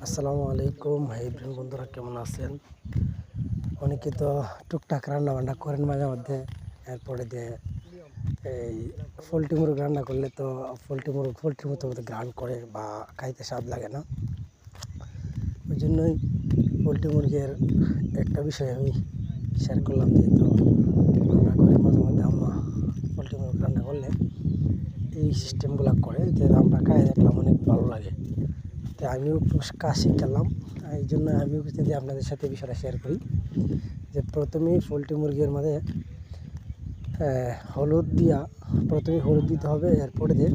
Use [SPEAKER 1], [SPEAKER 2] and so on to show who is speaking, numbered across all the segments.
[SPEAKER 1] আসসালামু আলাইকুম। High brain বন্ধুরা, কেমন আছেন? অনেকে তো টুকটাক রান্না বান্না করেন মাঝে মধ্যে। এরপরে দিয়ে এই পোলট্রি মুরগ রান্না করলে তো পোলট্রির মতো ঘ্রাণ করে বা খাইতে স্বাদ লাগে না। ওই জন্যই পোলট্রি মুরগের একটা বিষয় আমি শেয়ার করলাম, যেহেতু আমরা ঘরে মাঝে মধ্যে আম্মা পোলট্রি মুরগ রান্না করলে এই সিস্টেমগুলো করে, যে আমরা খাই দেখলাম অনেক ভালো লাগে। তো আমিও একটু কাজ শিখলাম, এই জন্য আমিও যদি আপনাদের সাথে বিষয়টা শেয়ার করি। যে প্রথমেই পোলট্রি মুরগির মধ্যে হলুদ দিতে হবে। এরপরে দিয়ে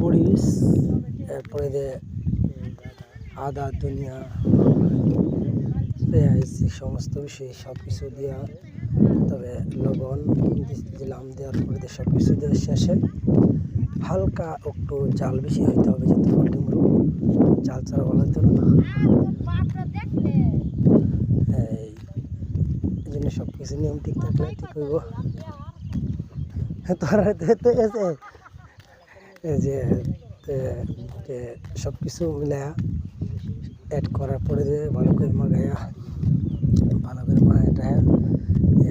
[SPEAKER 1] মরিচ, এরপরে দিয়ে আদা, ধনিয়া, পেঁয়াজ, সমস্ত বিষয় সব কিছু দেওয়া, তবে লবণ দিলাম। দেওয়ার পরে দিয়ে সব কিছু দেওয়ার শেষে হালকা একটু জাল বেশি হইতে হবে, যেহেতু পোলট্রি মুরগ জাল ছাড়া ভালো হতো না। এই জন্য সব কিছু নিয়ম ঠিক থাকলে ঠিক হইব। যে সব কিছু মিলায়া অ্যাড করার পরে যে ভালো করে মাখায়া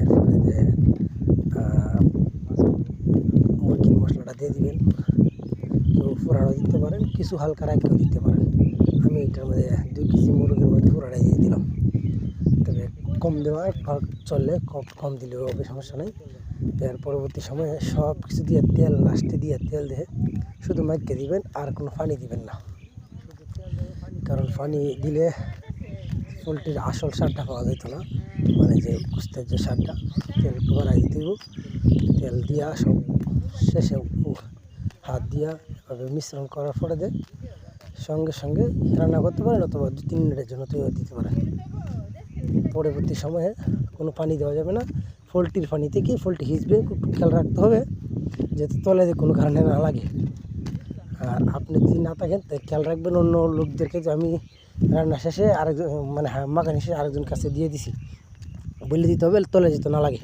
[SPEAKER 1] এরপরে যে মুরগির মশলাটা দিয়ে দিবেন। কেউ ফোড়াও দিতে পারেন, কিছু হালকা রাখেও দিতে পারেন। আমি এটার মধ্যে 2 কেজি মুরগির মধ্যে ফোড়াটাই দিয়ে দিলাম। তবে কম দেওয়া চললে, কম দিলেও হবে, সমস্যা নেই। এর পরবর্তী সময়ে সব কিছু দিয়ে লাস্টে দিয়ে তেল দিয়ে শুধু মাইকে দিবেন, আর কোনো পানি দিবেন না। কারণ পানি দিলে পোলট্রির আসল স্বাদটা পাওয়া যেত না, মানে যে কুস্তের যে স্বাদটা। তেল একটু বাড়াই দিতে হইব। তেল দিয়া সব শেষে হাত দিয়া এভাবে মিশ্রণ করার পরে দিয়ে সঙ্গে সঙ্গে রান্না করতে পারেন, অথবা 2-3 মিনিটের জন্য তৈরি দিতে পারেন। পরবর্তী সময়ে কোনো পানি দেওয়া যাবে না। পোলট্রির পানি থেকে পোলট্রি হিচবে, একটু খেয়াল রাখতে হবে যাতে তলে কোনো কারণে না লাগে। আর আপনি যদি না থাকেন তাই খেয়াল রাখবেন অন্য লোকদেরকে, যে আমি রান্না শেষে আরেকজন, মানে মাখানি শেষে আরেকজন কাছে দিয়ে দিছি বলে দিতে হবে, তলে যেতে না লাগে।